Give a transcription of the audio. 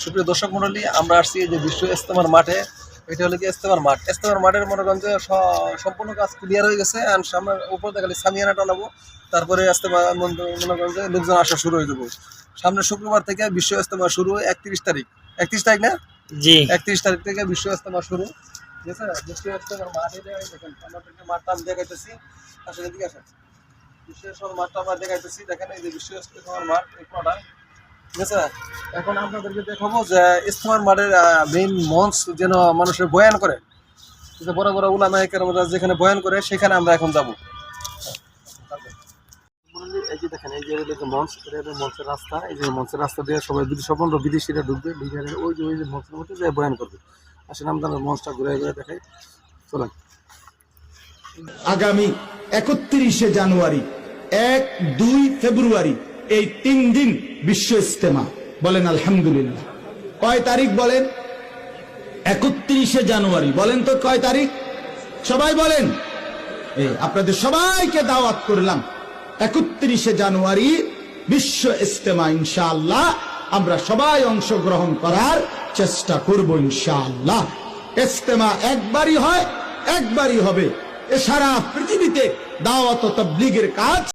সুপ্রিয় দর্শক মন্ডলী, আমরা আসছি যে বিশ্ব ইজতেমার মাঠে। এটা হলো কি ইজতেমার মাঠ। ইজতেমার মাঠের মনে করেন যে সম্পূর্ণ কাজ ক্লিয়ার হয়ে গেছে। অ্যান্ড সামনে উপর থেকে খালি সামিয়ানা টানাবো, তারপরে ইজতেমা মনে করেন যে লোকজন আসা শুরু হয়ে যাবো। সামনে শুক্রবার থেকে বিশ্ব ইজতেমা শুরু, 31 তারিখ। 31 তারিখ না? জি, 31 তারিখ থেকে বিশ্ব ইজতেমা শুরু। ঠিক আছে, বিশ্ব ইজতেমার মাঠ এটা দেখেন, আমাদেরকে মাঠটা আমি দেখাইতেছি। আসলে এদিকে আসেন, বিশ্ব ইজতেমার মাঠটা আমরা দেখাইতেছি। দেখেন এই যে বিশ্ব ইজতেমার মাঠ, এই পুরোটা। ঠিক আছে, এখন আপনাদেরকে দেখাবো যে ইজতেমার মাঠের মেইন মঞ্চ যেন মানুষের বয়ান করে, বড় বড় উলামা কেরামরা যেখানে বয়ান করে সেখানে আমরা এখন যাব। এই যে দেখেন, এই যে মঞ্চ, এটা মঞ্চের রাস্তা। এই যে মঞ্চের রাস্তা দিয়ে সবাই স্বতন্ত্র বিদেশিরা ঢুকবে, ঢুকে ওই যে মঞ্চের মধ্যে যে বয়ান করবে। আসলে আমরা মঞ্চটা ঘুরে ঘুরে দেখাই, চলেন। আগামী 31শে জানুয়ারি, 1-2 ফেব্রুয়ারি এই 3 দিন বিশ্ব ইজতেমা। বলেন আলহামদুলিল্লাহ। কয় তারিখ বলেন? 31শে জানুয়ারি। বলেন তো কয় তারিখ? সবাই বলেন। আপনাদের সবাইকে দাওয়াত করলাম 31শে জানুয়ারি বিশ্ব ইজতেমা। ইনশাআল্লাহ আমরা সবাই অংশগ্রহণ করার চেষ্টা করব ইনশাআল্লাহ। ইজতেমা একবারই হয়, একবারই হবে। এ সারা পৃথিবীতে দাওয়াত ও তাবলীগের কাজ